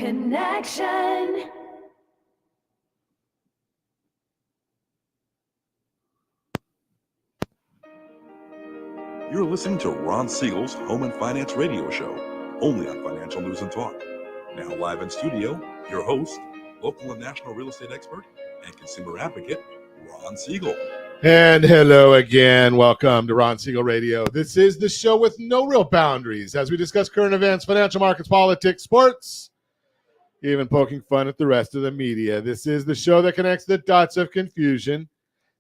connection. You're listening to Ron Siegel's Home and Finance Radio Show, only on Financial News and Talk. Now live in studio, your host, local and national real estate expert and consumer advocate, Ron Siegel. And hello again. Welcome to Ron Siegel Radio. This is the show with no real boundaries as we discuss current events, financial markets, politics, sports, even poking fun at the rest of the media. This is the show that connects the dots of confusion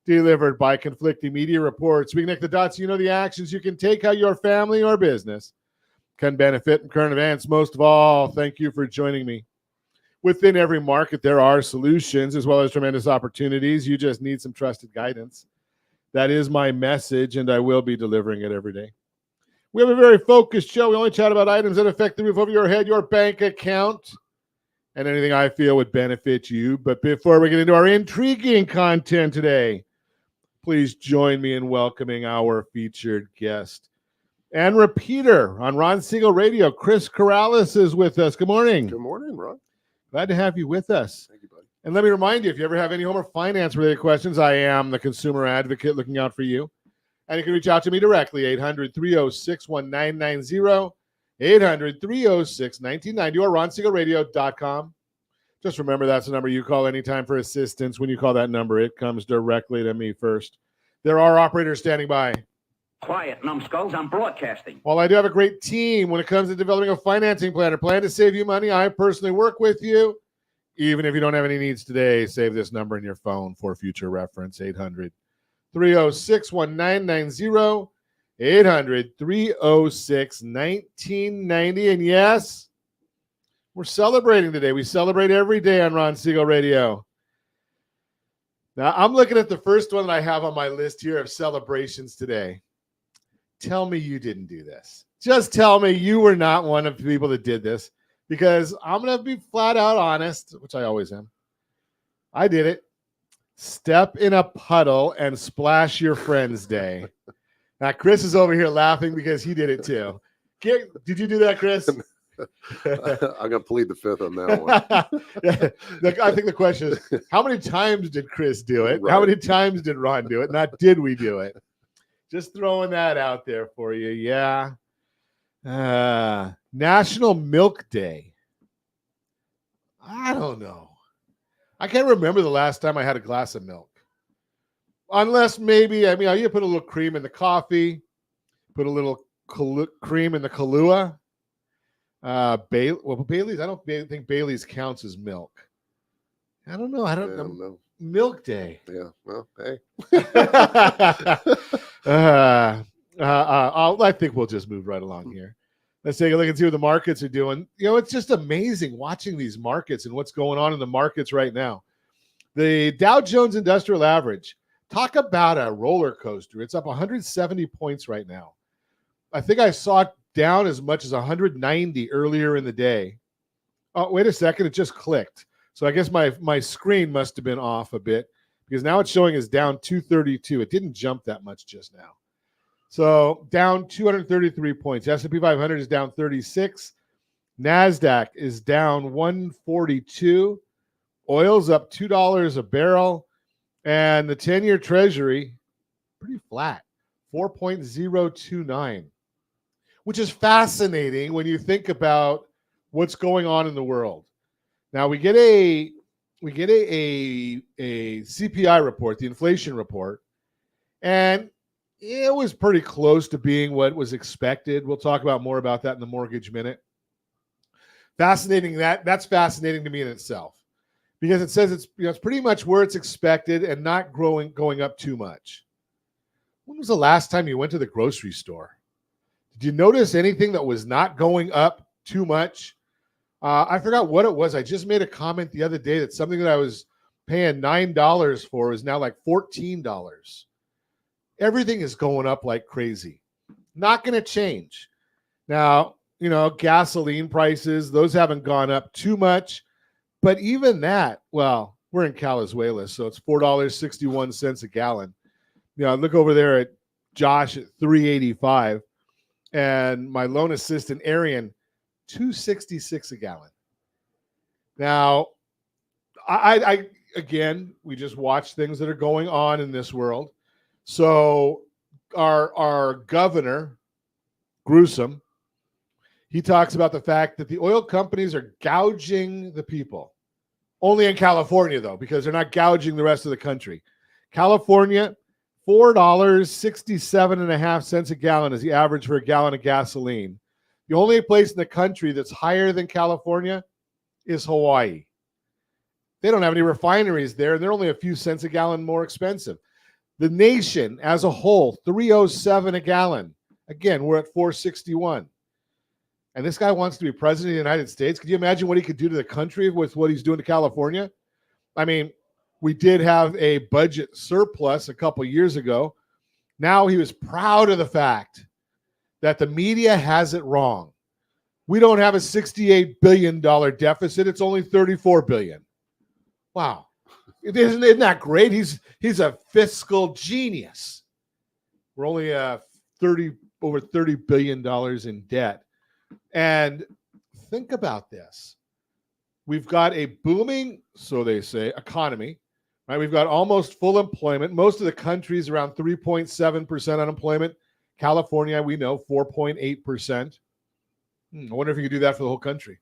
delivered by conflicting media reports. We connect the dots, you know, the actions you can take, how your family or business can benefit from current events. Most of all, thank you for joining me. Within every market, there are solutions as well as tremendous opportunities. You just need some trusted guidance. That is my message, and I will be delivering it every day. We have a very focused show. We only chat about items that affect the roof over your head, your bank account, and anything I feel would benefit you. But before we get into our intriguing content today, please join me in welcoming our featured guest and repeater on Ron Siegel Radio. Chris Karalis is with us. Good morning. Good morning, Ron. Glad to have you with us. Thank you, buddy. And let me remind you, if you ever have any home or finance related questions, I am the consumer advocate looking out for you. And you can reach out to me directly, 800-306-1990, 800-306-1990, or ronsiegelradio.com. Just remember that's the number you call anytime for assistance. When you call that number, it comes directly to me first. There are operators standing by. Quiet, numbskulls, I'm broadcasting. While I do have a great team when it comes to developing a financing plan or plan to save you money, I personally work with you. Even if you don't have any needs today, save this number in your phone for future reference, 800-306-1990, 800-306-1990. And yes, we're celebrating today. We celebrate every day on Ron Siegel Radio. Now, I'm looking at the first one that I have on my list here of celebrations today. Tell me you didn't do this. Just tell me you were not one of the people that did this, because I'm going to be flat out honest, which I always am. I did it. Step in a puddle and splash your friend's day. Now, Chris is over here laughing because he did it too. Did you do that, Chris? I'm going to plead the fifth on that one. I think the question is, how many times did Chris do it? Right. How many times did Ron do it? Not did we do it? Just throwing that out there for you. Yeah. National Milk Day. I don't know. I can't remember the last time I had a glass of milk. Unless maybe, you put a little cream in the coffee, put a little cream in the Kahlua. Bailey's, I don't think Bailey's counts as milk. I don't know. I don't know. Milk Day. Yeah. Well, hey. I think we'll just move right along here. Let's take a look and see what the markets are doing. You know, it's just amazing watching these markets and what's going on in the markets right now. The Dow Jones Industrial Average, talk about a roller coaster. It's up 170 points right now. I think I saw it down as much as 190 earlier in the day. Oh, wait a second. It just clicked. So I guess my screen must have been off a bit, because now it's showing as down 232. It didn't jump that much just now. So down 233 points. S&P 500 is down 36. NASDAQ is down 142. Oil's up $2 a barrel. And the 10-year Treasury, pretty flat, 4.029, which is fascinating when you think about what's going on in the world. Now we get a CPI report, the inflation report, and it was pretty close to being what was expected. We'll talk about more about that in the Mortgage Minute. Fascinating. That's fascinating to me in itself, because it says it's pretty much where it's expected and not going up too much. When was the last time you went to the grocery store? Did you notice anything that was not going up too much? I forgot what it was. I just made a comment the other day that something that I was paying $9 for is now like $14. Everything is going up like crazy. Not going to change. Now, gasoline prices, those haven't gone up too much. But even that, well, we're in Calizuela, so it's $4.61 a gallon. Look over there at Josh at $3.85, and my loan assistant, Arian, $2.66 a gallon. Now, I again, we just watch things that are going on in this world. So our governor, Gruesome, he talks about the fact that the oil companies are gouging the people. Only in California, though, because they're not gouging the rest of the country. California, $4.67.5 a gallon is the average for a gallon of gasoline. The only place in the country that's higher than California is Hawaii. They don't have any refineries there, and they're only a few cents a gallon more expensive. The nation as a whole, $3.07 a gallon. Again, we're at $4.61. And this guy wants to be president of the United States. Could you imagine what he could do to the country with what he's doing to California? I mean, we did have a budget surplus a couple years ago. Now he was proud of the fact that the media has it wrong. We don't have a $68 billion deficit. It's only $34 billion. Wow. Isn't that great? He's a fiscal genius. We're only over $30 billion in debt. And think about this. We've got a booming, so they say, economy. Right? We've got almost full employment. Most of the country's around 3.7% unemployment. California, we know, 4.8%. I wonder if you could do that for the whole country.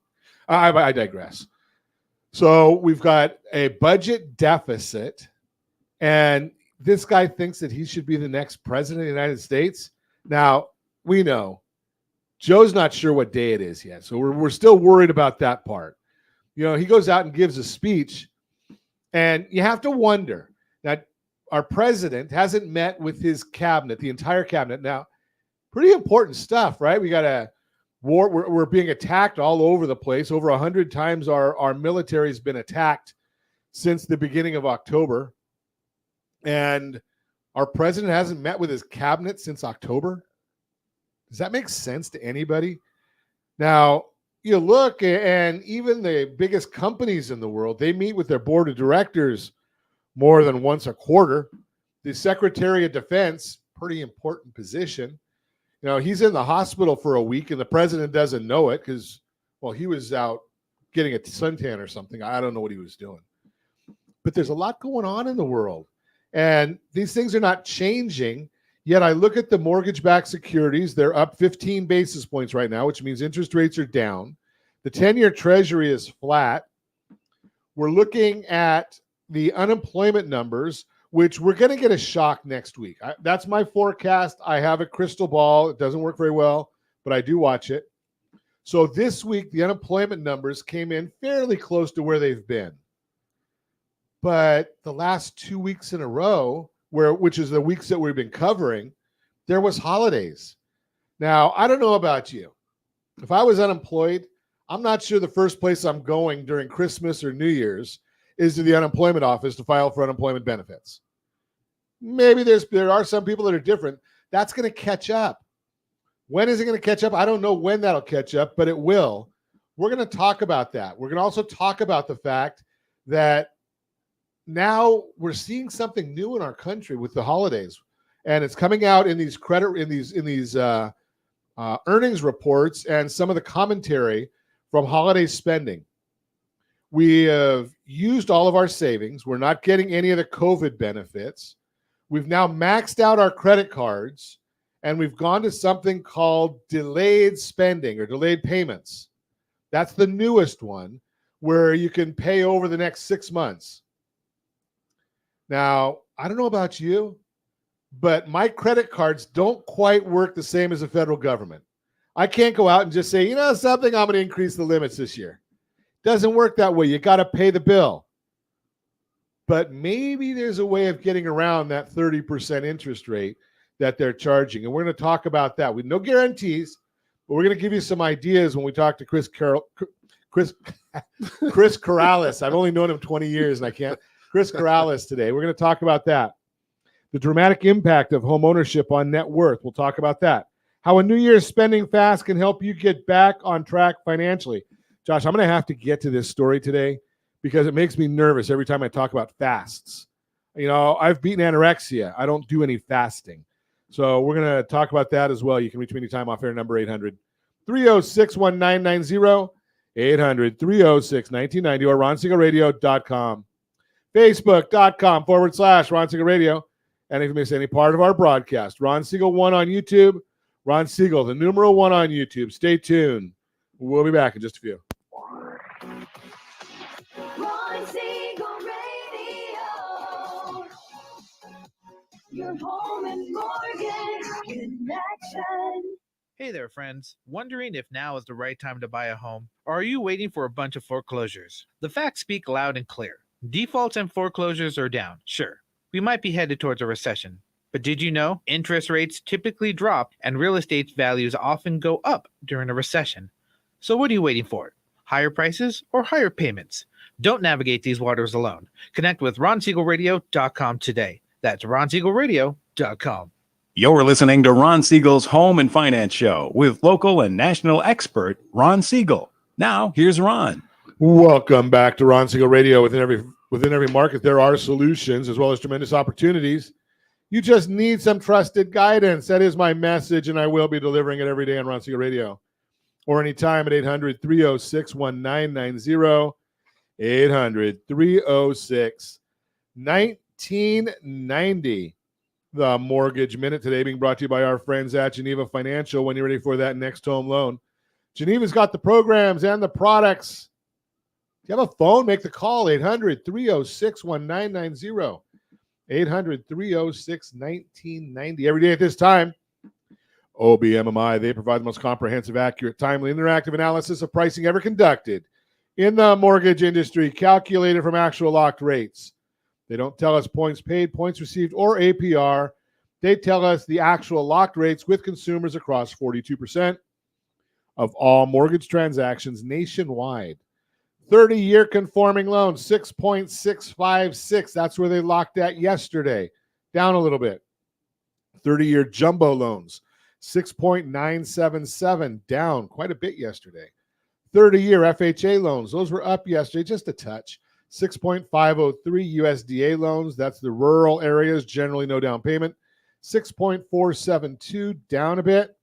I digress. So we've got a budget deficit, and this guy thinks that he should be the next president of the United States. Now, we know Joe's not sure what day it is yet, so we're still worried about that part. You know, he goes out and gives a speech, and you have to wonder that our president hasn't met with his cabinet, the entire cabinet. Now, pretty important stuff, right? We got a war. We're being attacked all over the place. Over 100 times our military has been attacked since the beginning of October. And our president hasn't met with his cabinet since October. Does that make sense to anybody? Now, you look, and even the biggest companies in the world, they meet with their board of directors more than once a quarter. The Secretary of Defense, pretty important position. You know, he's in the hospital for a week, and the president doesn't know it because, well, he was out getting a suntan or something. I don't know what he was doing. But there's a lot going on in the world, and these things are not changing. Yet I look at the mortgage-backed securities. They're up 15 basis points right now, which means interest rates are down. The 10-year Treasury is flat. We're looking at the unemployment numbers, which we're going to get a shock next week. That's my forecast. I have a crystal ball. It doesn't work very well, but I do watch it. So this week, the unemployment numbers came in fairly close to where they've been. But the last 2 weeks in a row, which is the weeks that we've been covering, there was holidays. Now, I don't know about you. If I was unemployed, I'm not sure the first place I'm going during Christmas or New Year's is to the unemployment office to file for unemployment benefits. Maybe there are some people that are different. That's going to catch up. When is it going to catch up? I don't know when that'll catch up, but it will. We're going to talk about that. We're going to also talk about the fact that now we're seeing something new in our country with the holidays, and it's coming out in these earnings reports and some of the commentary from holiday spending. We have used all of our savings. We're not getting any of the COVID benefits. We've now maxed out our credit cards, and we've gone to something called delayed spending or delayed payments. That's the newest one, where you can pay over the next 6 months. Now, I don't know about you, but my credit cards don't quite work the same as the federal government. I can't go out and just say, you know something, I'm going to increase the limits this year. Doesn't work that way. You got to pay the bill. But maybe there's a way of getting around that 30% interest rate that they're charging. And we're going to talk about that with no guarantees, but we're going to give you some ideas when we talk to Chris Karalis. I've only known him 20 years and I can't. Chris Karalis today. We're going to talk about that. The dramatic impact of homeownership on net worth. We'll talk about that. How a New Year's spending fast can help you get back on track financially. Josh, I'm going to have to get to this story today because it makes me nervous every time I talk about fasts. You know, I've beaten anorexia. I don't do any fasting. So we're going to talk about that as well. You can reach me anytime off air, number 800-306-1990. 800-306-1990 or ronsiegelradio.com. Facebook.com/Ron Siegel Radio. And if you miss any part of our broadcast, Ron Siegel 1 on YouTube, Ron Siegel, the numeral 1 on YouTube. Stay tuned. We'll be back in just a few. Ron Siegel Radio, your home and mortgage connection. Hey there, friends. Wondering if now is the right time to buy a home? Or are you waiting for a bunch of foreclosures? The facts speak loud and clear. Defaults and foreclosures are down, sure. We might be headed towards a recession. But did you know interest rates typically drop and real estate values often go up during a recession? So what are you waiting for? Higher prices or higher payments? Don't navigate these waters alone. Connect with RonSiegelRadio.com today. That's RonSiegelRadio.com. You're listening to Ron Siegel's Home and Finance Show with local and national expert Ron Siegel. Now, here's Ron. Welcome back to Ron Siegel Radio. Within every market, there are solutions as well as tremendous opportunities. You just need some trusted guidance. That is my message, and I will be delivering it every day on Ron Siegel Radio or anytime at 800-306-1990, 800-306-1990. The Mortgage Minute today being brought to you by our friends at Geneva Financial. When you're ready for that next home loan, Geneva's got the programs and the products. If you have a phone, make the call, 800-306-1990, 800-306-1990. Every day at this time, OBMMI, they provide the most comprehensive, accurate, timely, interactive analysis of pricing ever conducted in the mortgage industry, calculated from actual locked rates. They don't tell us points paid, points received, or APR. They tell us the actual locked rates with consumers across 42% of all mortgage transactions nationwide. 30-year conforming loans, 6.656. That's where they locked at yesterday. Down a little bit. 30-year jumbo loans, 6.977. Down quite a bit yesterday. 30-year FHA loans, those were up yesterday just a touch. 6.503 USDA loans. That's the rural areas, generally no down payment. 6.472, down a bit.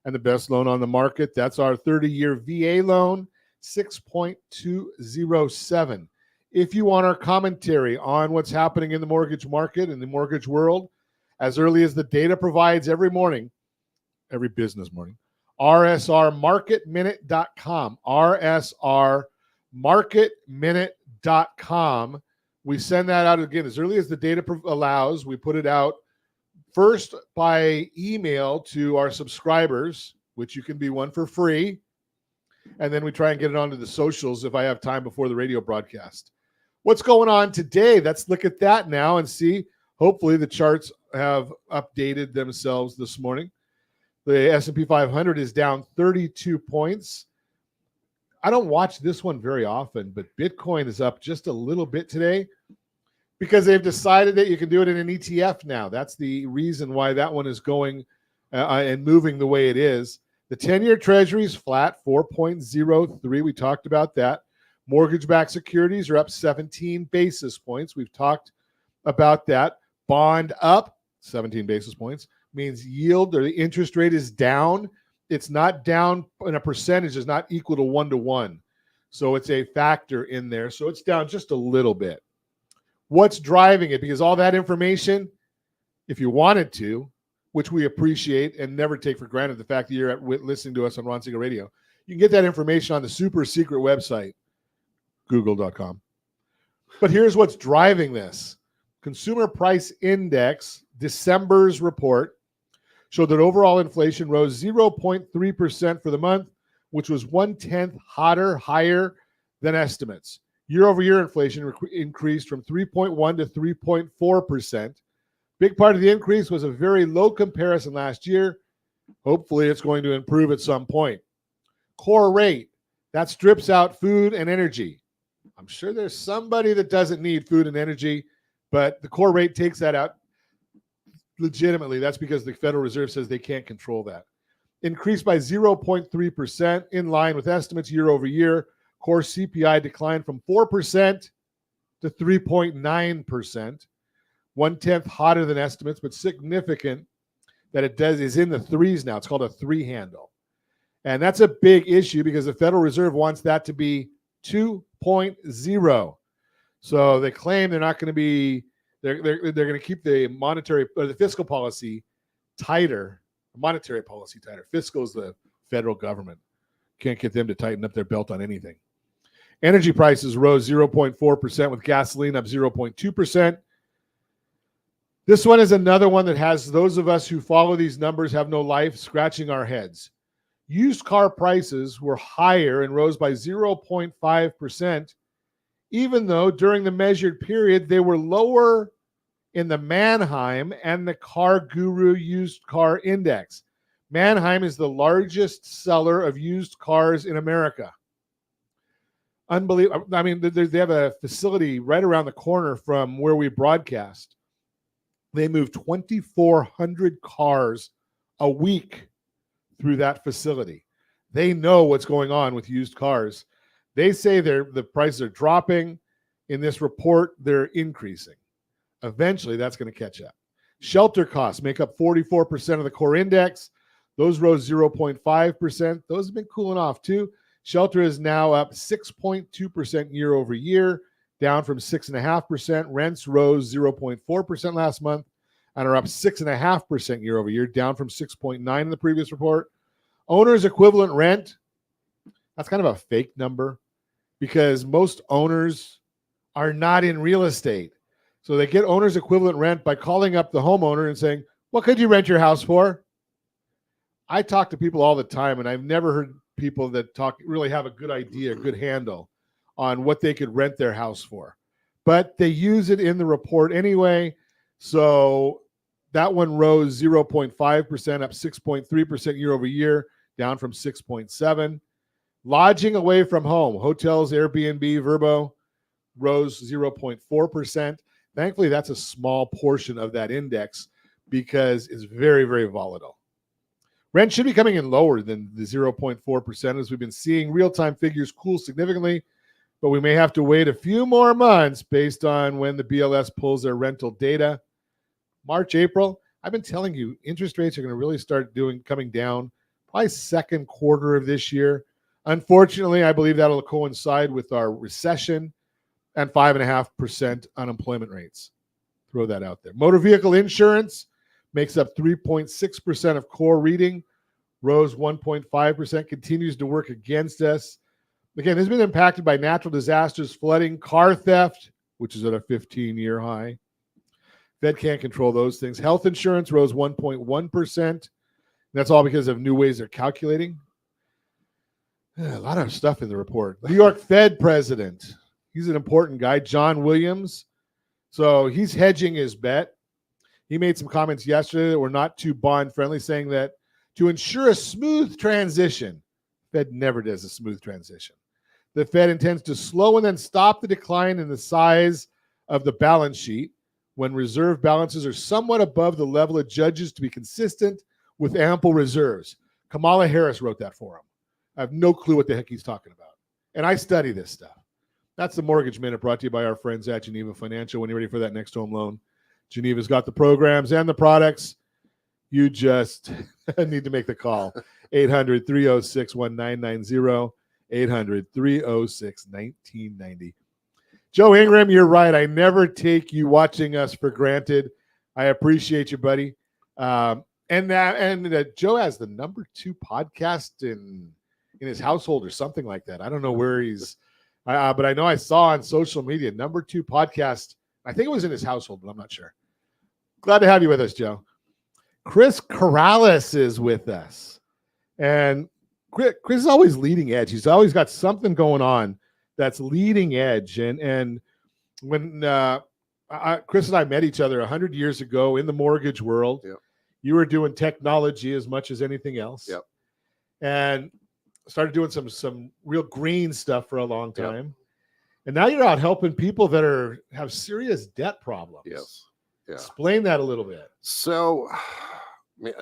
And the best loan on the market, that's our 30-year VA loan, 6.207. If you want our commentary on what's happening in the mortgage market and the mortgage world, as early as the data provides every morning, every business morning, rsrmarketminute.com, rsrmarketminute.com. We send that out again as early as the data allows. We put it out first by email to our subscribers, which you can be one for free. And then we try and get it onto the socials if I have time before the radio broadcast. What's going on today? Let's look at that now and see. Hopefully the charts have updated themselves this morning. The S&P 500 is down 32 points. I don't watch this one very often, but Bitcoin is up just a little bit today because they've decided that you can do it in an ETF now. That's the reason why that one is going and moving the way it is. The 10-year Treasury is flat, 4.03. We talked about that. Mortgage-backed securities are up 17 basis points. We've talked about that. Bond up 17 basis points means yield or the interest rate is down. It's not down in a percentage, is not equal to 1-to-1. So it's a factor in there. So it's down just a little bit. What's driving it? Because all that information, if you wanted to, which we appreciate and never take for granted the fact that you're listening to us on Ron Siegel Radio, you can get that information on the super secret website, google.com. But here's what's driving this. Consumer Price Index, December's report, showed that overall inflation rose 0.3% for the month, which was 1/10 higher than estimates. Year-over-year inflation increased from 3.1 to 3.4%. Big part of the increase was a very low comparison last year. Hopefully, it's going to improve at some point. Core rate, that strips out food and energy. I'm sure there's somebody that doesn't need food and energy, but the core rate takes that out legitimately. That's because the Federal Reserve says they can't control that. Increased by 0.3%, in line with estimates year over year. Core CPI declined from 4% to 3.9%. 1/10 hotter than estimates, but significant that it is in the threes now. It's called a three handle. And that's a big issue because the Federal Reserve wants that to be 2.0. So they claim they're not going to be, they're going to keep the monetary or the fiscal policy tighter, monetary policy tighter. Fiscal is the federal government. Can't get them to tighten up their belt on anything. Energy prices rose 0.4% with gasoline up 0.2%. This one is another one that has those of us who follow these numbers have no life scratching our heads. Used car prices were higher and rose by 0.5%, even though during the measured period they were lower in the Manheim and the Car Guru Used Car Index. Manheim is the largest seller of used cars in America. Unbelievable. I mean, they have a facility right around the corner from where we broadcast. They move 2,400 cars a week through that facility. They know what's going on with used cars. They say the prices are dropping. In this report, they're increasing. Eventually, that's going to catch up. Shelter costs make up 44% of the core index. Those rose 0.5%. Those have been cooling off too. Shelter is now up 6.2% year over year, down from 6.5%. Rents rose 0.4% last month and are up 6.5% year over year, down from 6.9% in the previous report. Owner's equivalent rent, that's kind of a fake number because most owners are not in real estate. So they get owner's equivalent rent by calling up the homeowner and saying, what could you rent your house for? I talk to people all the time, and I've never heard people that really have a good idea, a good handle on what they could rent their house for. But they use it in the report anyway. So that one rose 0.5%, up 6.3% year over year, down from 6.7%. Lodging away from home, hotels, Airbnb, Vrbo, rose 0.4%. Thankfully, that's a small portion of that index because it's very, very volatile. Rent should be coming in lower than the 0.4% as we've been seeing real-time figures cool significantly, but we may have to wait a few more months based on when the BLS pulls their rental data. March, April, I've been telling you, interest rates are going to really start coming down probably second quarter of this year. Unfortunately, I believe that'll coincide with our recession and 5.5% unemployment rates. Throw that out there. Motor vehicle insurance makes up 3.6% of core reading, rose 1.5%, continues to work against us. Again, this has been impacted by natural disasters, flooding, car theft, which is at a 15-year high. Fed can't control those things. Health insurance rose 1.1%. That's all because of new ways they're calculating. A lot of stuff in the report. New York Fed president. He's an important guy, John Williams. So he's hedging his bet. He made some comments yesterday that were not too bond-friendly, saying that to ensure a smooth transition, Fed never does a smooth transition. The Fed intends to slow and then stop the decline in the size of the balance sheet when reserve balances are somewhat above the level it judges to be consistent with ample reserves. Kamala Harris wrote that for him. I have no clue what the heck he's talking about. And I study this stuff. That's the Mortgage Minute brought to you by our friends at Geneva Financial. When you're ready for that next home loan, Geneva's got the programs and the products. You just need to make the call. 800-306-1990, 800-306-1990. Joe Ingram, you're right. I never take you watching us for granted. I appreciate you, buddy. And Joe has the #2 podcast in his household or something like that. I don't know where he's, but I know I saw on social media #2 podcast. I think it was in his household, but I'm not sure. Glad to have you with us, Joe. Chris Karalis is with us. And Chris is always leading edge. He's always got something going on that's leading edge. And when Chris and I met each other 100 years ago in the mortgage world, yep. You were doing technology as much as anything else. Yep. And started doing some real green stuff for a long time. Yep. And now you're out helping people that have serious debt problems. Yes. Yeah. Explain that a little bit. So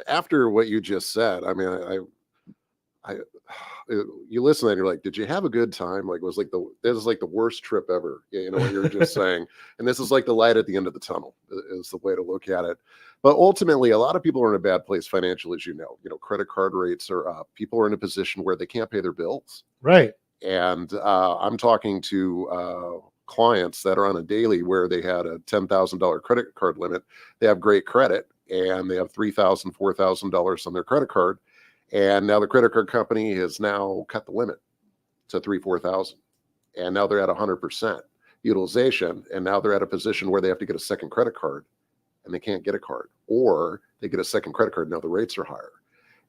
after what you just said, I mean, you listen and you're like, did you have a good time? Like, this is like the worst trip ever. You know what you're just saying. And this is like the light at the end of the tunnel is the way to look at it. But ultimately, a lot of people are in a bad place financially, as you know. Credit card rates are up. People are in a position where they can't pay their bills. Right. And I'm talking to clients that are on a daily where they had a $10,000 credit card limit. They have great credit and they have $3,000, $4,000 on their credit card. And now the credit card company has now cut the limit to $3,000, $4,000. And now they're at 100% utilization. And now they're at a position where they have to get a second credit card and they can't get a card, or they get a second credit card. Now the rates are higher.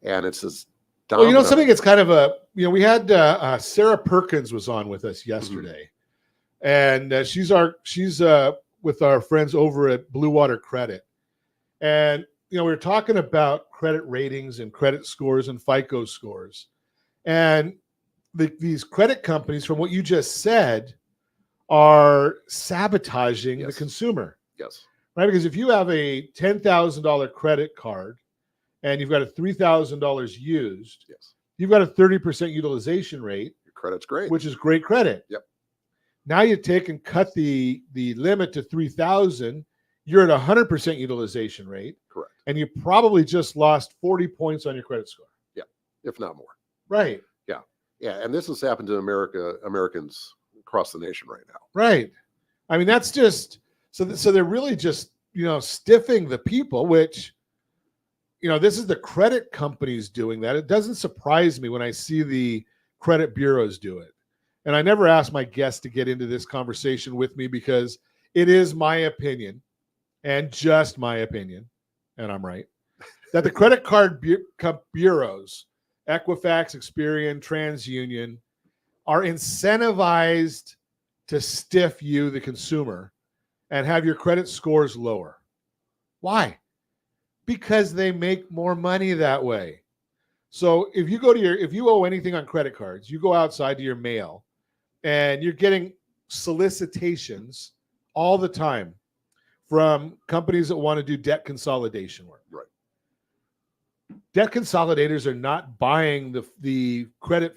And it's this domino. Well, something that's kind of we had Sarah Perkins was on with us yesterday, and she's with our friends over at Blue Water Credit. And, we were talking about credit ratings and credit scores and FICO scores. And these credit companies, from what you just said, are sabotaging the consumer. Yes. Right? Because if you have a $10,000 credit card and you've got a $3,000 used, yes, you've got a 30% utilization rate. Your credit's great. Which is great credit. Yep. Now you take and cut the limit to $3,000. You're at 100% utilization rate. Correct. And you probably just lost 40 points on your credit score. Yeah, if not more. Right. Yeah. Yeah. And this has happened to Americans across the nation right now. Right. I mean, that's just so they're really just, stiffing the people, which, this is the credit companies doing that. It doesn't surprise me when I see the credit bureaus do it. And I never ask my guests to get into this conversation with me because it is my opinion, and just my opinion, and I'm right, that the credit card bureaus, Equifax, Experian, TransUnion, are incentivized to stiff you, the consumer, and have your credit scores lower. Why? Because they make more money that way. So if you owe anything on credit cards, you go outside to your mail and you're getting solicitations all the time from companies that want to do debt consolidation work. Right. Debt consolidators are not buying the credit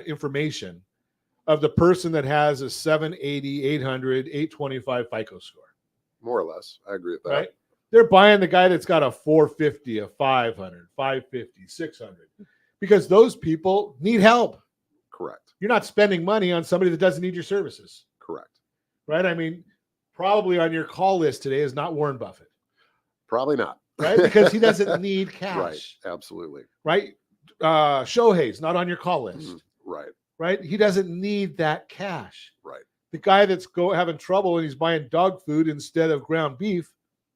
information of the person that has a 780, 800, 825 FICO score. More or less. I agree with that. Right? They're buying the guy that's got a 450, a 500, 550, 600, because those people need help. Correct. You're not spending money on somebody that doesn't need your services. Correct. Right? I mean, probably on your call list today is not Warren Buffett. Probably not. Right? Because he doesn't need cash. Right. Absolutely. Right? Shohei's not on your call list. Right. Right? He doesn't need that cash. Right. The guy that's having trouble and he's buying dog food instead of ground beef,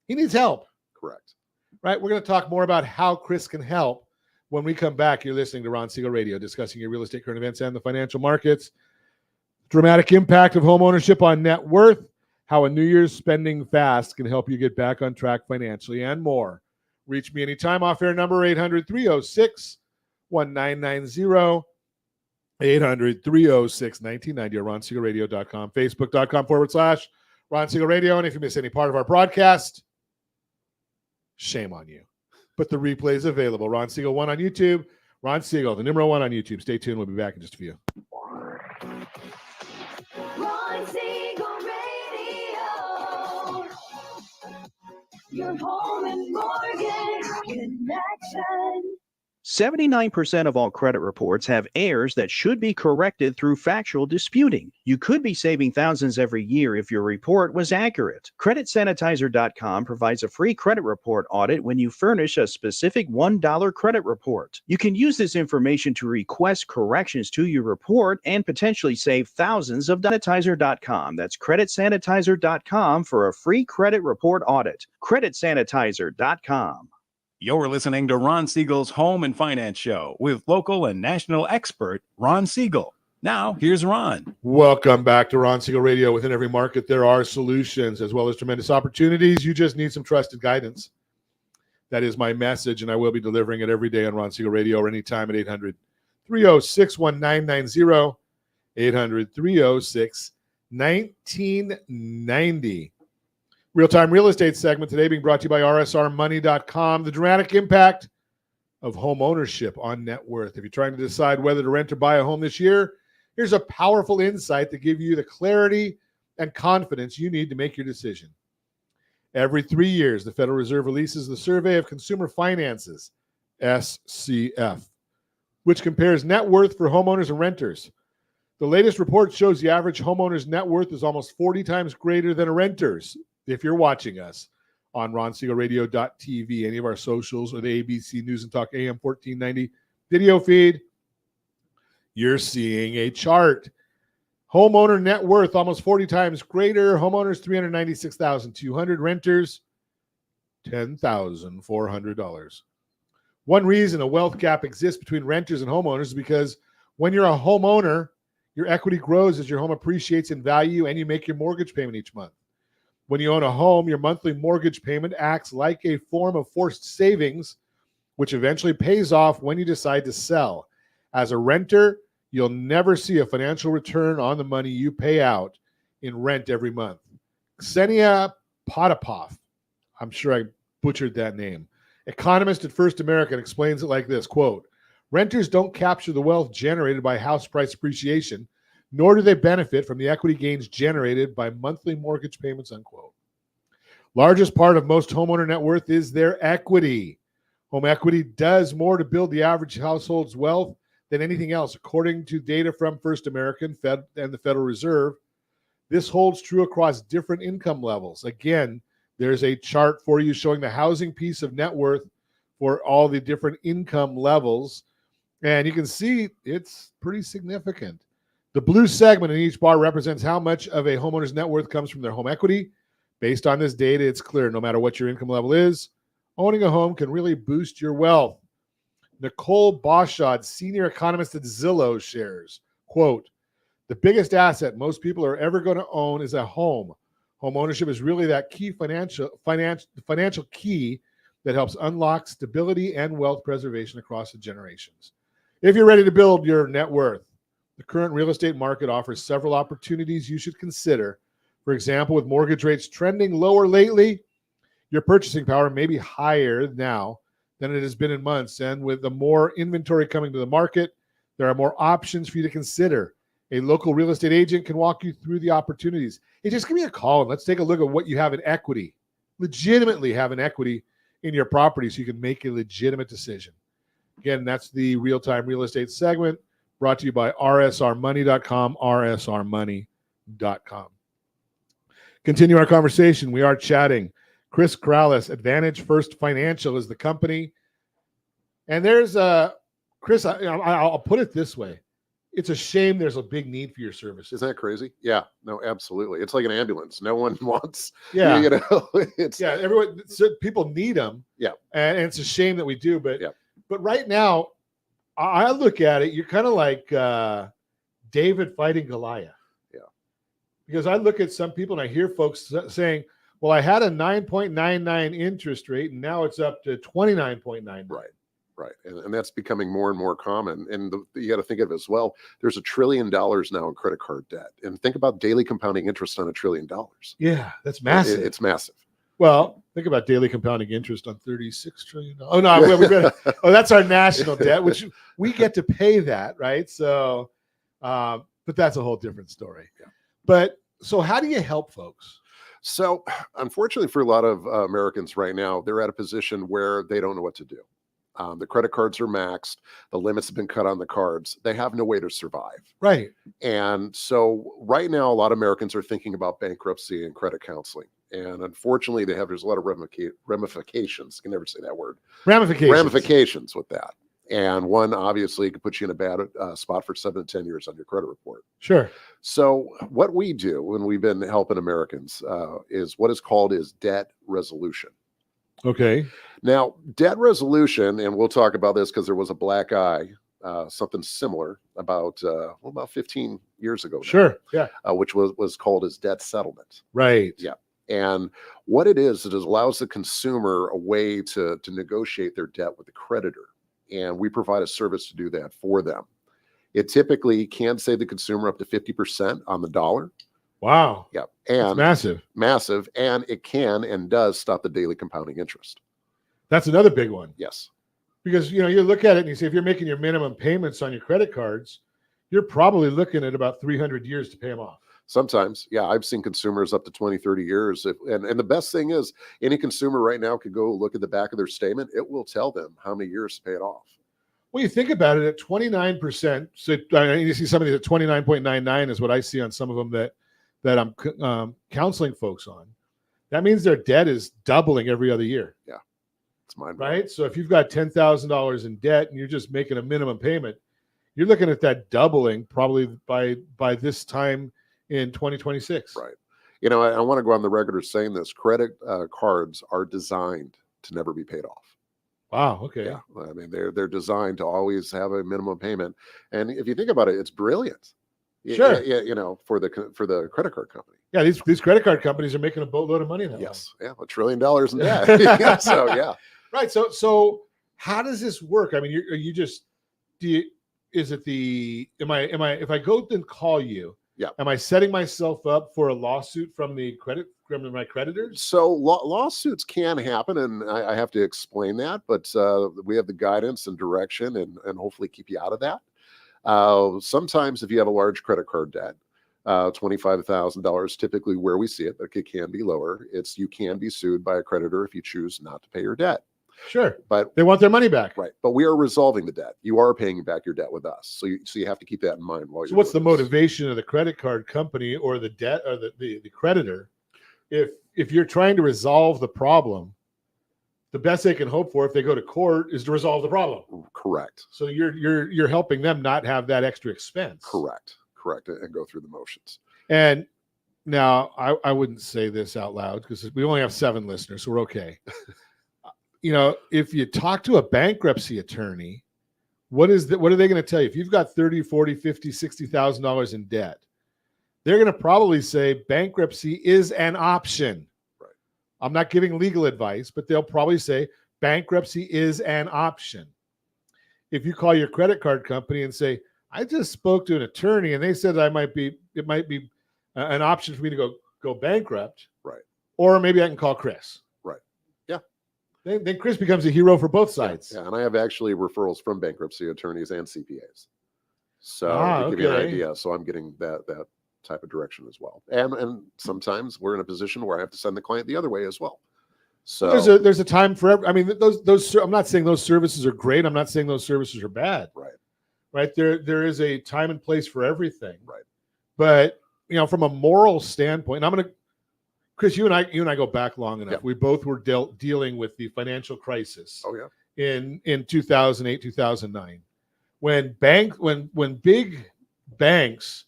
he needs help. Correct. Right? We're going to talk more about how Chris can help when we come back. You're listening to Ron Siegel Radio, discussing your real estate current events and the financial markets. Dramatic impact of homeownership on net worth, how a New Year's spending fast can help you get back on track financially, and more. Reach me anytime. Off-air number 800-306-1990, 800-306-1990, or RonSiegelRadio.com, Facebook.com/Ron Siegel Radio. And if you miss any part of our broadcast, shame on you. But the replay is available. Ron Siegel 1 on YouTube. Ron Siegel, the number 1 on YouTube. Stay tuned. We'll be back in just a few. Ron Siegel Radio. Your home and mortgage connection. 79% of all credit reports have errors that should be corrected through factual disputing. You could be saving thousands every year if your report was accurate. CreditSanitizer.com provides a free credit report audit when you furnish a specific $1 credit report. You can use this information to request corrections to your report and potentially save thousands of Sanitizer.com. That's CreditSanitizer.com for a free credit report audit. CreditSanitizer.com. You're listening to Ron Siegel's Home and Finance Show with local and national expert Ron Siegel. Now, here's Ron. Welcome back to Ron Siegel Radio. Within every market, there are solutions as well as tremendous opportunities. You just need some trusted guidance. That is my message, and I will be delivering it every day on Ron Siegel Radio or anytime at 800-306-1990, 800-306-1990. Real-time real estate segment today being brought to you by RSRmoney.com. The dramatic impact of home ownership on net worth. If you're trying to decide whether to rent or buy a home this year, here's a powerful insight to give you the clarity and confidence you need to make your decision. Every 3 years, the Federal Reserve releases the Survey of Consumer Finances, SCF, which compares net worth for homeowners and renters. The latest report shows the average homeowner's net worth is almost 40 times greater than a renter's. If you're watching us on RonSiegelRadio.tv, any of our socials, or the ABC News and Talk AM 1490 video feed, you're seeing a chart. Homeowner net worth almost 40 times greater. Homeowners $396,200. Renters $10,400. One reason a wealth gap exists between renters and homeowners is because when you're a homeowner, your equity grows as your home appreciates in value and you make your mortgage payment each month. When you own a home, your monthly mortgage payment acts like a form of forced savings, which eventually pays off when you decide to sell. As a renter, you'll never see a financial return on the money you pay out in rent every month. Ksenia Potapov, I'm sure I butchered that name, economist at First American, explains it like this, quote, "Renters don't capture the wealth generated by house price appreciation, nor do they benefit from the equity gains generated by monthly mortgage payments," unquote. Largest part of most homeowner net worth is their equity. Home equity does more to build the average household's wealth than anything else, according to data from First American Fed and the Federal Reserve. This holds true across different income levels. Again, there's a chart for you showing the housing piece of net worth for all the different income levels. And you can see it's pretty significant. The blue segment in each bar represents how much of a homeowner's net worth comes from their home equity. Based on this data, it's clear no matter what your income level is, owning a home can really boost your wealth. Nicole Boschad, senior economist at Zillow, shares, quote, "The biggest asset most people are ever going to own is a home. Home ownership is really that key financial key that helps unlock stability and wealth preservation across the generations." If you're ready to build your net worth, the current real estate market offers several opportunities you should consider. For example, with mortgage rates trending lower lately, your purchasing power may be higher now than it has been in months. And with the more inventory coming to the market, there are more options for you to consider. A local real estate agent can walk you through the opportunities. Hey, just give me a call and let's take a look at what you have in equity. Legitimately have an equity in your property so you can make a legitimate decision. Again, that's the real-time real estate segment brought to you by rsrmoney.com, rsrmoney.com. Continue our conversation. We are chatting. Chris Karalis, Advantage First Financial is the company. And there's Chris, I'll put it this way. It's a shame there's a big need for your services. Isn't that crazy? Yeah, no, absolutely. It's like an ambulance. No one wants, Yeah. you know, it's, Yeah, everyone, so people need them. Yeah. And it's a shame that we do. But Yeah. but right now, I look at it, you're kind of like David fighting Goliath. Yeah. Because I look at some people and I hear folks saying, well, I had a 9.99 interest rate and now it's up to 29.9. Right. And that's becoming more and more common. And you got to think of it as well. There's $1 trillion now in credit card debt. And think about daily compounding interest on $1 trillion. Yeah, that's massive. It's massive. Well, think about daily compounding interest on $36 trillion. Oh, no, that's our national debt, which we get to pay that, right? So, but that's a whole different story. Yeah. But so how do you help folks? So unfortunately for a lot of Americans right now, they're at a position where they don't know what to do. The credit cards are maxed. The limits have been cut on the cards. They have no way to survive. Right. And so right now, a lot of Americans are thinking about bankruptcy and credit counseling. And unfortunately, there's a lot of ramifications. I can never say that word. Ramifications with that. And one, obviously, could put you in a bad spot for 7 to 10 years on your credit report. Sure. So what we do when we've been helping Americans is what is called debt resolution. Okay. Now, debt resolution, and we'll talk about this because there was a black eye, something similar about 15 years ago. Now, Sure. Yeah. Which was called as debt settlement. Right. Yeah. And what it allows the consumer a way to negotiate their debt with the creditor. And we provide a service to do that for them. It typically can save the consumer up to 50% on the dollar. Wow. Yeah. And that's massive. And it can and does stop the daily compounding interest. That's another big one. Yes. Because, you look at it and you say, if you're making your minimum payments on your credit cards, you're probably looking at about 300 years to pay them off. Sometimes, yeah, I've seen consumers up to 20, 30 years. And the best thing is any consumer right now could go look at the back of their statement. It will tell them how many years to pay it off. Well, you think about it at 29%. So you see some of these at 29.99 is what I see on some of them that I'm counseling folks on. That means their debt is doubling every other year. Yeah, it's mind right. So if you've got $10,000 in debt and you're just making a minimum payment, you're looking at that doubling probably by this time in 2026. Right. I want to go on the record as saying this. Credit cards are designed to never be paid off. Wow. Okay. Yeah. I mean, they're designed to always have a minimum payment. And if you think about it, it's brilliant. Sure. For the credit card company. Yeah. These credit card companies are making a boatload of money now. Yes. Yeah. $1 trillion in debt. Yeah, so, yeah. Right. So how does this work? I mean, if I go and call you, yeah, am I setting myself up for a lawsuit from my creditors? So lawsuits can happen, and I have to explain that, but we have the guidance and direction and hopefully keep you out of that. Sometimes if you have a large credit card debt, $25,000 typically where we see it, but it can be lower. You can be sued by a creditor if you choose not to pay your debt. Sure, but they want their money back, right? But we are resolving the debt. You are paying back your debt with us, so you have to keep that in mind. So, what's the motivation of the credit card company or the debt or the creditor? If you're trying to resolve the problem, the best they can hope for if they go to court is to resolve the problem. Correct. So you're helping them not have that extra expense. Correct, and go through the motions. And now I wouldn't say this out loud because we only have 7 listeners, so we're okay. If you talk to a bankruptcy attorney, what are they going to tell you? If you've got $30, $40, $50, $60,000 in debt, they're going to probably say bankruptcy is an option. Right. I'm not giving legal advice, but they'll probably say bankruptcy is an option. If you call your credit card company and say, I just spoke to an attorney and they said it might be an option for me to go bankrupt. Right. Or maybe I can call Chris. Then Chris becomes a hero for both sides. Yeah, and I have actually referrals from bankruptcy attorneys and CPAs. So to give you an idea, so I'm getting that type of direction as well. And sometimes we're in a position where I have to send the client the other way as well. So there's a time for I mean, those I'm not saying those services are great. I'm not saying those services are bad. Right. There is a time and place for everything. Right. But from a moral standpoint, and Chris, you and I go back long enough. Yep. We both were dealing with the financial crisis. Oh yeah. In 2008, 2009, when big banks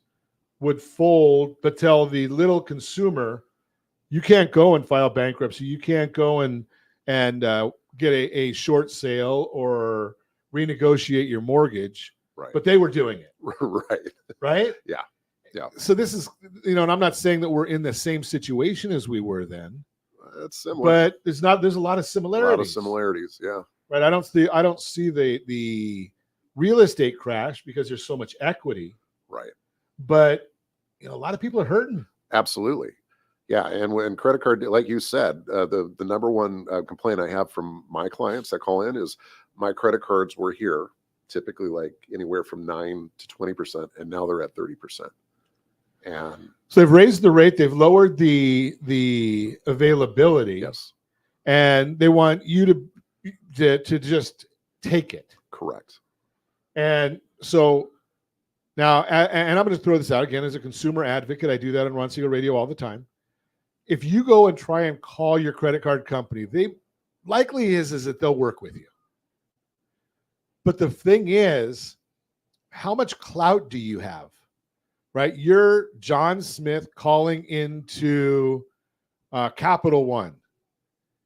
would fold but tell the little consumer, you can't go and file bankruptcy. You can't go and get a short sale or renegotiate your mortgage. Right. But they were doing it. Right. Yeah. Yeah. So this is, and I'm not saying that we're in the same situation as we were then. It's similar, but there's a lot of similarities. Yeah. Right. I don't see the real estate crash because there's so much equity. Right. But a lot of people are hurting. Absolutely. Yeah. And when credit card, like you said, the number one complaint I have from my clients that call in is my credit cards were here typically like anywhere from 9 to 20%, and now they're at 30%. And so they've raised the rate, they've lowered the availability. Yes. And they want you to just take it. Correct. And so now, and I'm going to throw this out again as a consumer advocate. I do that on Ron Siegel Radio all the time. If you go and try and call your credit card company, they likely is that they'll work with you. But the thing is, how much clout do you have? Right? You're John Smith calling into Capital One,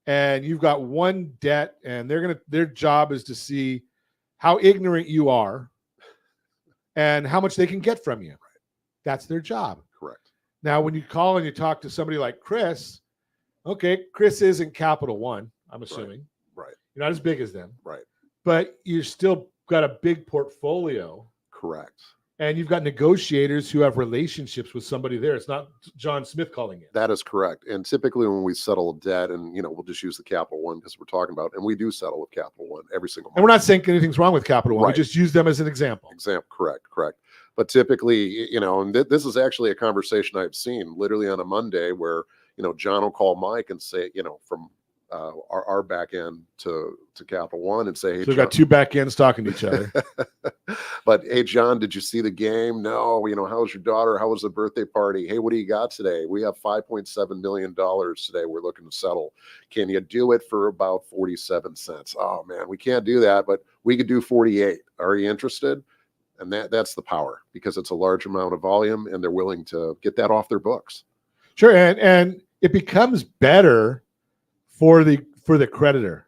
and you've got one debt, and their job is to see how ignorant you are and how much they can get from you. Right. That's their job. Correct. Now, when you call and you talk to somebody like Chris, okay, Chris isn't Capital One, I'm assuming. Right. You're not as big as them. Right. But you still got a big portfolio. Correct. And you've got negotiators who have relationships with somebody there. It's not John Smith calling it. That is correct. And typically when we settle a debt, and we'll just use the Capital One because we're talking about, and we do settle with Capital One every single month. And we're not saying anything's wrong with Capital One. Right. We just use them as an example. Correct. But typically, and this is actually a conversation I've seen literally on a Monday where, John will call Mike and say, from our back end to Capital One and say, hey, so we've got two back ends talking to each other. But hey, John, did you see the game? No. How was your daughter? How was the birthday party? Hey, what do you got today? We have $5.7 million today. We're looking to settle. Can you do it for about 47 cents? Oh man, we can't do that, but we could do 48. Are you interested? And that's the power, because it's a large amount of volume and they're willing to get that off their books. Sure. And it becomes better for the creditor.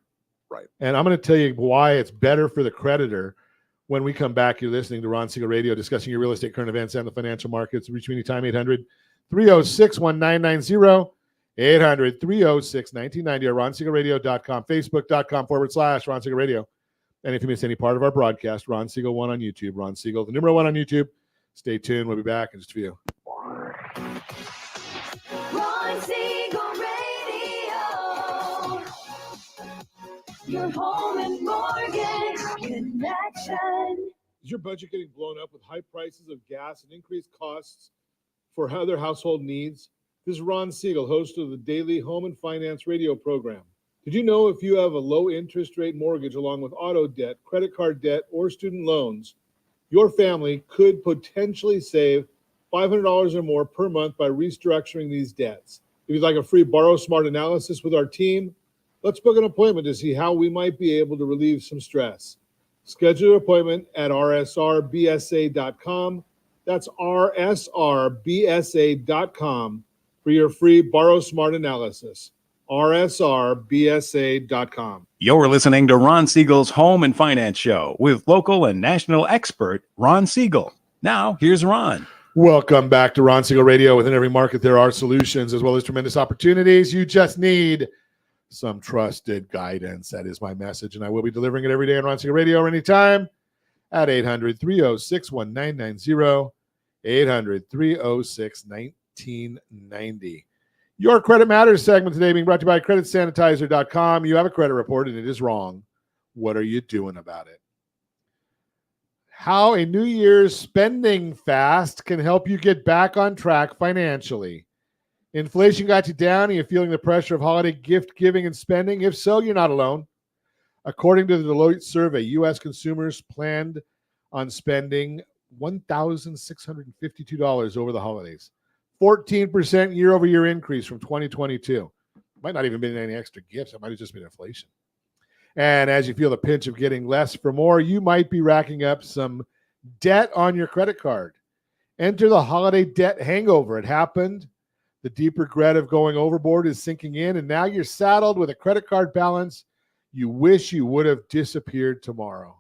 Right. And I'm going to tell you why it's better for the creditor when we come back. You're listening to Ron Siegel Radio, discussing your real estate, current events, and the financial markets. Reach me anytime, 800-306-1990, 800-306-1990, or ronsiegelradio.com, facebook.com/Ron Siegel Radio. And if you miss any part of our broadcast, Ron Siegel 1 on YouTube, Ron Siegel, the number 1 on YouTube. Stay tuned. We'll be back in just a few. Ron Siegel Radio. Your home and mortgage connection. Is your budget getting blown up with high prices of gas and increased costs for other household needs? This is Ron Siegel, host of the daily Home and Finance radio program. Did you know if you have a low interest rate mortgage along with auto debt, credit card debt, or student loans, your family could potentially save $500 or more per month by restructuring these debts? If you'd like a free Borrow Smart analysis with our team, let's book an appointment to see how we might be able to relieve some stress. Schedule an appointment at rsrbsa.com. That's rsrbsa.com for your free Borrow Smart analysis. rsrbsa.com. You're listening to Ron Siegel's Home and Finance Show with local and national expert Ron Siegel. Now, here's Ron. Welcome back to Ron Siegel Radio. Within every market, there are solutions as well as tremendous opportunities. You just need some trusted guidance. That is my message, and I will be delivering it every day on Ron Siegel Radio or anytime at 800-306-1990, 800-306-1990. Your Credit Matters segment today being brought to you by creditsanitizer.com. You have a credit report and it is wrong. What are you doing about it? How a New Year's spending fast can help you get back on track financially. Inflation got you down? Are you feeling the pressure of holiday gift giving and spending? If so, you're not alone. According to the Deloitte survey, U.S. consumers planned on spending $1,652 over the holidays. 14% year-over-year increase from 2022. Might not even been any extra gifts. It might have just been inflation. And as you feel the pinch of getting less for more, you might be racking up some debt on your credit card. Enter the holiday debt hangover. It happened. The deep regret of going overboard is sinking in, and now you're saddled with a credit card balance you wish you would have disappeared tomorrow.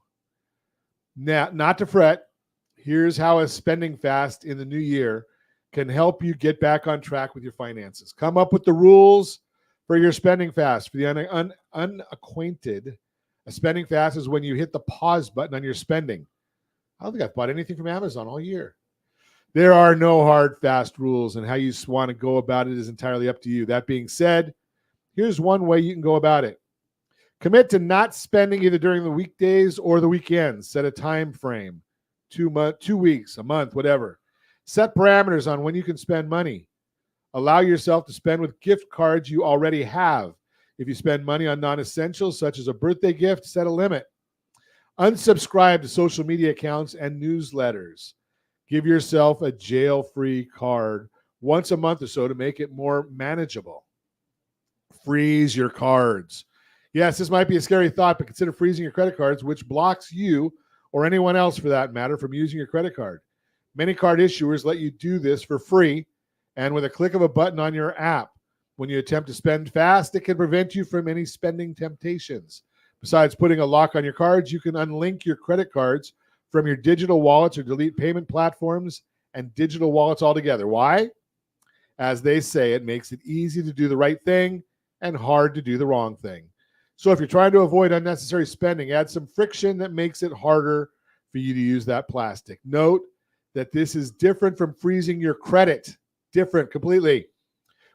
Now, not to fret, here's how a spending fast in the new year can help you get back on track with your finances. Come up with the rules for your spending fast. For the unacquainted, a spending fast is when you hit the pause button on your spending. I don't think I've bought anything from Amazon all year. There are no hard, fast rules, and how you want to go about it is entirely up to you. That being said, here's one way you can go about it. Commit to not spending either during the weekdays or the weekends. Set a time frame, 2 weeks, a month, whatever. Set parameters on when you can spend money. Allow yourself to spend with gift cards you already have. If you spend money on non-essentials, such as a birthday gift, set a limit. Unsubscribe to social media accounts and newsletters. Give yourself a jail-free card once a month or so to make it more manageable. Freeze your cards. Yes, this might be a scary thought, but consider freezing your credit cards, which blocks you or anyone else for that matter from using your credit card. Many card issuers let you do this for free and with a click of a button on your app. When you attempt to spend fast, it can prevent you from any spending temptations. Besides putting a lock on your cards, you can unlink your credit cards from your digital wallets or delete payment platforms and digital wallets altogether. Why? As they say, it makes it easy to do the right thing and hard to do the wrong thing. So if you're trying to avoid unnecessary spending, add some friction that makes it harder for you to use that plastic. Note that this is different from freezing your credit. Different completely.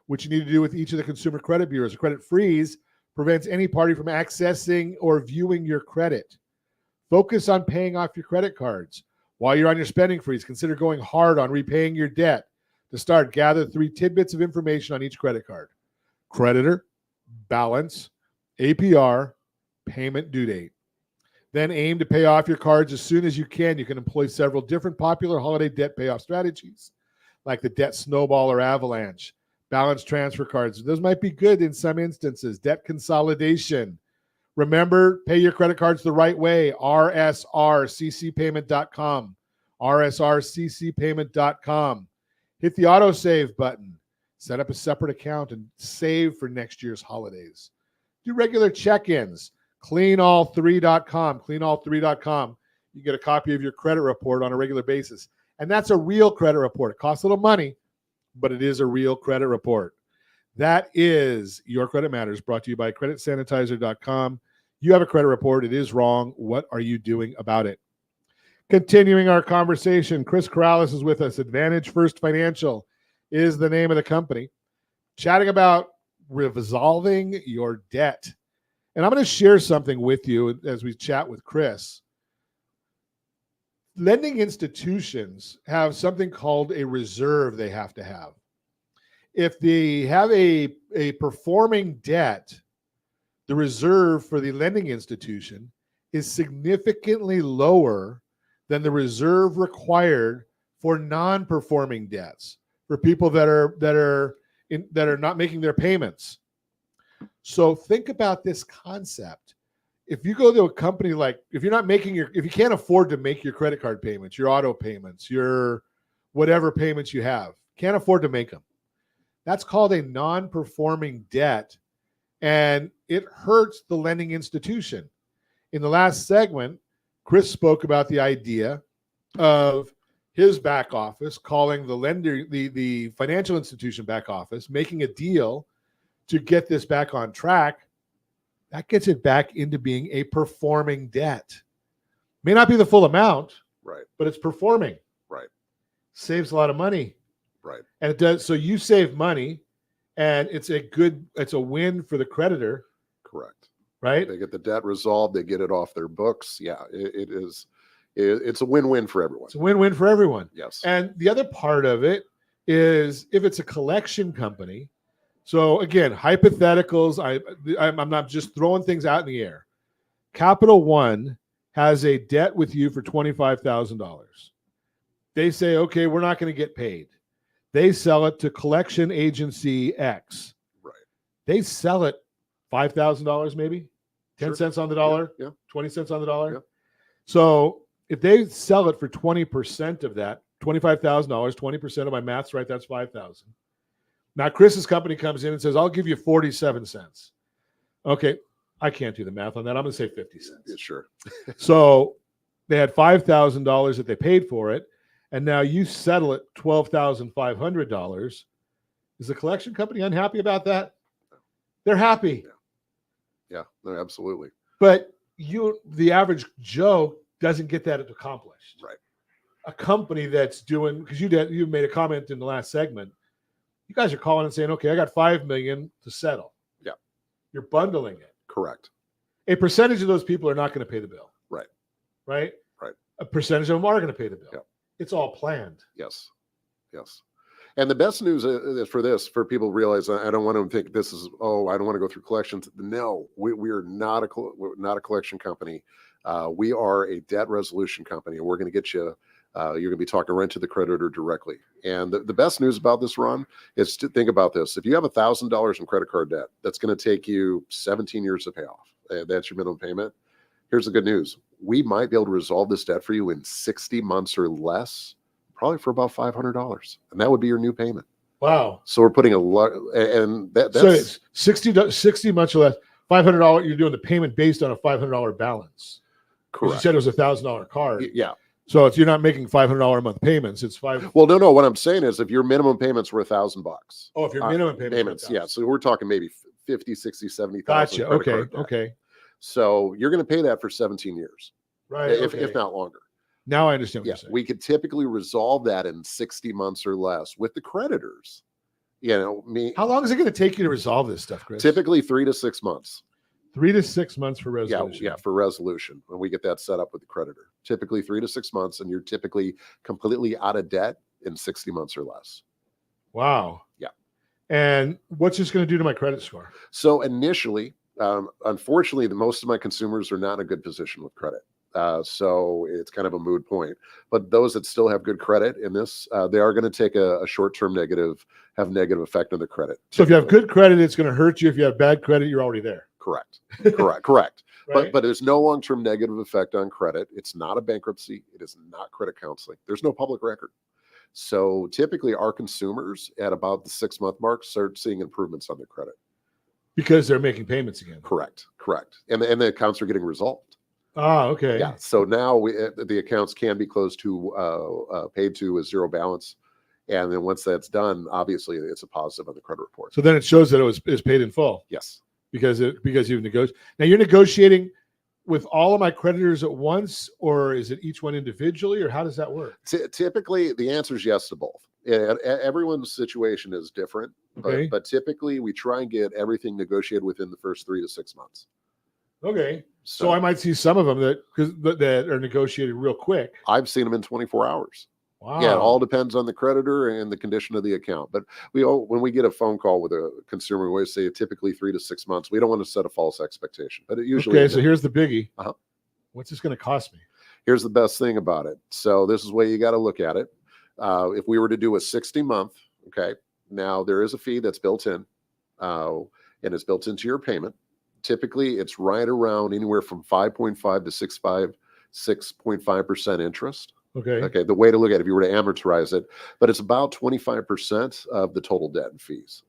What you need to do with each of the consumer credit bureaus. A credit freeze prevents any party from accessing or viewing your credit. Focus on paying off your credit cards. While you're on your spending freeze, consider going hard on repaying your debt. To start, gather 3 tidbits of information on each credit card: creditor, balance, APR, payment due date. Then aim to pay off your cards as soon as you can. You can employ several different popular holiday debt payoff strategies, like the debt snowball or avalanche, balance transfer cards. Those might be good in some instances. Debt consolidation. Remember, pay your credit cards the right way. rsrccpayment.com. rsrccpayment.com. Hit the autosave button. Set up a separate account and save for next year's holidays. Do regular check-ins. Cleanall3.com. Cleanall3.com. You get a copy of your credit report on a regular basis. And that's a real credit report. It costs a little money, but it is a real credit report. That is Your Credit Matters, brought to you by creditsanitizer.com. You have a credit report. It is wrong. What are you doing about it? Continuing our conversation, Chris Karalis is with us. Advantage First Financial is the name of the company. Chatting about resolving your debt. And I'm going to share something with you as we chat with Chris. Lending institutions have something called a reserve they have to have. If they have a performing debt, the reserve for the lending institution is significantly lower than the reserve required for non-performing debts, for people that are not making their payments. So think about this concept. If you go to a company like, if you can't afford to make your credit card payments, your auto payments, your whatever payments you have, can't afford to make them. That's called a non-performing debt, and it hurts the lending institution. In the last segment, Chris spoke about the idea of his back office calling the lender, the financial institution back office, making a deal to get this back on track. That gets it back into being a performing debt. May not be the full amount, Right. but it's performing. Right. Saves a lot of money. Right. And it does. So you save money, and it's a win for the creditor. Correct. Right. They get the debt resolved. They get it off their books. Yeah, it is. It's a win-win for everyone. It's a win-win for everyone. Yes. And the other part of it is if it's a collection company. So again, hypotheticals. I'm not just throwing things out in the air. Capital One has a debt with you for $25,000. They say, okay, we're not going to get paid. They sell it to collection agency X. Right. They sell it $5,000 maybe, 10 Sure. cents on the dollar, Yeah. 20 cents on the dollar. Yeah. So if they sell it for 20% of that, $25,000, 20% of my math's right, that's 5,000. Now Chris's company comes in and says, I'll give you 47 cents. Okay, I can't do the math on that. I'm going to say 50 cents. Yeah, sure. So they had $5,000 that they paid for it, and now you settle it $12,500. Is the collection company unhappy about that? They're happy. Yeah, no, absolutely. But the average Joe doesn't get that accomplished. Right. A company that's doing, because you made a comment in the last segment, you guys are calling and saying, okay, I got $5 million to settle. Yeah. You're bundling it. Correct. A percentage of those people are not going to pay the bill. Right. Right? Right. A percentage of them are going to pay the bill. Yeah. It's all planned. Yes. Yes. And the best news is for people to realize, I don't want to think this is, I don't want to go through collections. No, we are not a collection company. We are a debt resolution company, and we're going to get you, you're going to be talking right to the creditor directly. And the best news about this, Ron, is to think about this. If you have $1,000 in credit card debt, that's going to take you 17 years to pay off. That's your minimum payment. Here's the good news. We might be able to resolve this debt for you in 60 months or less, probably for about $500. And that would be your new payment. Wow. So we're putting a lot, and that's so it's 60 months or less, $500. You're doing the payment based on a $500 balance. correct. You said it was $1,000 card. Yeah. So if you're not making $500 a month payments, it's $5. Well, no. What I'm saying is if your minimum payments were $1,000. Oh, if your minimum payments, yeah. So we're talking maybe 50, 60, 70,000. Gotcha. Okay. Okay. So you're going to pay that for 17 years, Right. if not longer. Now I understand what Yeah, you're saying. we could typically resolve that in 60 months or less with the creditors. How long is it going to take you to resolve this stuff, Chris? Typically 3 to 6 months. 3 to 6 months for resolution. Yeah, for resolution when we get that set up with the creditor. Typically 3 to 6 months, and you're typically completely out of debt in 60 months or less. Wow. Yeah. And what's this going to do to my credit score? So initially, unfortunately, most of my consumers are not in a good position with credit. So it's kind of a moot point. But those that still have good credit in this, they are going to take a short-term negative effect on their credit. So if you have good credit, it's going to hurt you. If you have bad credit, you're already there. Correct. Right? But there's no long-term negative effect on credit. It's not a bankruptcy. It is not credit counseling. There's no public record. So typically our consumers at about the 6-month mark start seeing improvements on their credit. Because they're making payments again. Correct. And the accounts are getting resolved. Ah, okay. Yeah. So now the accounts can be closed to paid to as zero balance. And then once that's done, obviously it's a positive on the credit report. So then it shows that it is paid in full. Yes. Because you've negotiated. Now you're negotiating with all of my creditors at once, or is it each one individually, or how does that work? Typically, the answer is yes to both. Everyone's situation is different, Okay. but typically we try and get everything negotiated within the first 3 to 6 months. Okay. So I might see some of them that are negotiated real quick. I've seen them in 24 hours. Wow. Yeah, it all depends on the creditor and the condition of the account. But when we get a phone call with a consumer, we always say typically 3 to 6 months. We don't want to set a false expectation, but it usually. Okay, so here's the biggie. Uh-huh. What's this going to cost me? Here's the best thing about it. So this is the way you got to look at it. If we were to do a 60-month, okay, now there is a fee that's built in, and it's built into your payment. Typically, it's right around anywhere from 5.5 to 6.5% interest. Okay. The way to look at it, if you were to amortize it, but it's about 25% of the total debt and fees.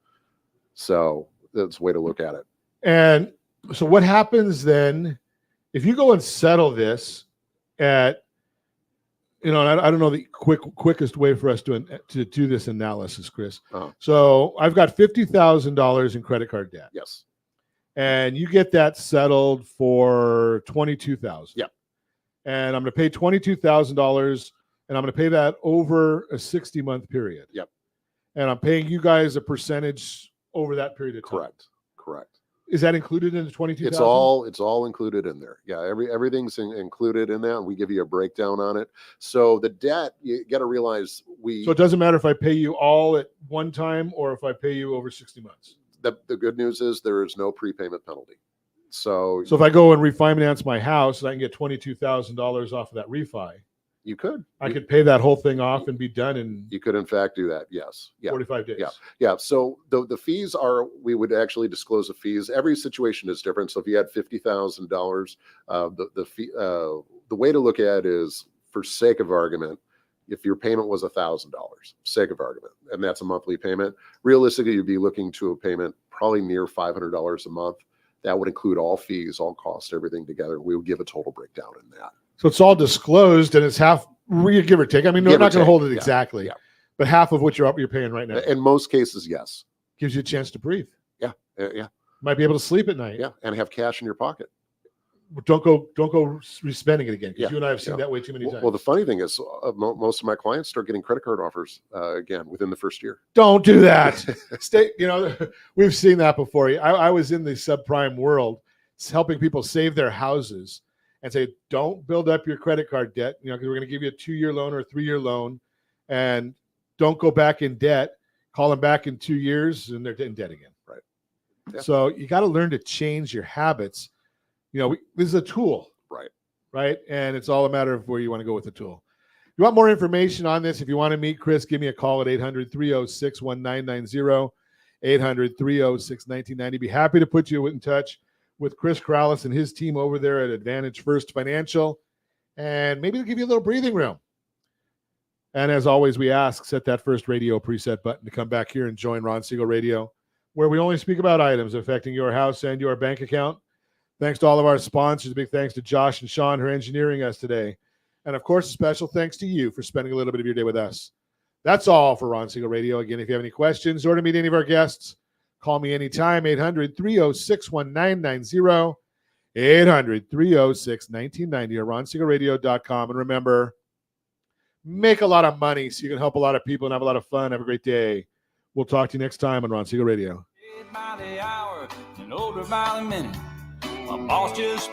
So that's the way to look at it. And so what happens then if you go and settle this at, and I don't know the quickest way for us to do this analysis, Chris. Uh-huh. So I've got $50,000 in credit card debt. Yes. And you get that settled for $22,000. Yep. And I'm going to pay $22,000, and I'm going to pay that over a 60-month period. Yep. And I'm paying you guys a percentage over that period of time. Correct. Is that included in the $22,000? It's all included in there. Yeah, everything's included in that, and we give you a breakdown on it. So the debt, you got to realize So it doesn't matter if I pay you all at one time or if I pay you over 60 months. The good news is there is no prepayment penalty. So if I go and refinance my house and I can get $22,000 off of that refi, you could. I could pay that whole thing off and be done in. You could in fact do that. Yes. Yeah. 45 days. Yeah. So the fees are, we would actually disclose the fees. Every situation is different. So if you had $50,000, the fee, the way to look at it is, for sake of argument, if your payment was $1,000, sake of argument, and that's a monthly payment, realistically, you'd be looking to a payment probably near $500 a month. That would include all fees, all costs, everything together. We would give a total breakdown in that. So it's all disclosed, and it's half, give or take. I mean, we're not going to hold it exactly, but half of what you're paying right now. In most cases, yes. Gives you a chance to breathe. Yeah. Might be able to sleep at night. Yeah, and have cash in your pocket. Don't go spending it again, because you and I have seen that way too many times. Well, the funny thing is, most of my clients start getting credit card offers again within the first year. Don't do that. We've seen that before. I was in the subprime world, helping people save their houses, and say, don't build up your credit card debt, because we're going to give you a 2-year loan or a 3-year loan, and don't go back in debt. Call them back in 2 years, and they're in debt again. Right. Yeah. So you got to learn to change your habits. This is a tool. Right. And it's all a matter of where you want to go with the tool. If you want more information on this, if you want to meet Chris, give me a call at 800-306-1990, 800-306-1990. Be happy to put you in touch with Chris Karalis and his team over there at Advantage First Financial, and maybe they'll give you a little breathing room. And as always, we ask, set that first radio preset button to come back here and join Ron Siegel Radio, where we only speak about items affecting your house and your bank account. Thanks to all of our sponsors. Big thanks to Josh and Sean for engineering us today. And, of course, a special thanks to you for spending a little bit of your day with us. That's all for Ron Siegel Radio. Again, if you have any questions or to meet any of our guests, call me anytime, 800-306-1990, 800-306-1990, or ronsiegelradio.com. And remember, make a lot of money so you can help a lot of people and have a lot of fun. Have a great day. We'll talk to you next time on Ron Siegel Radio. By the hour and older by the minute. My boss just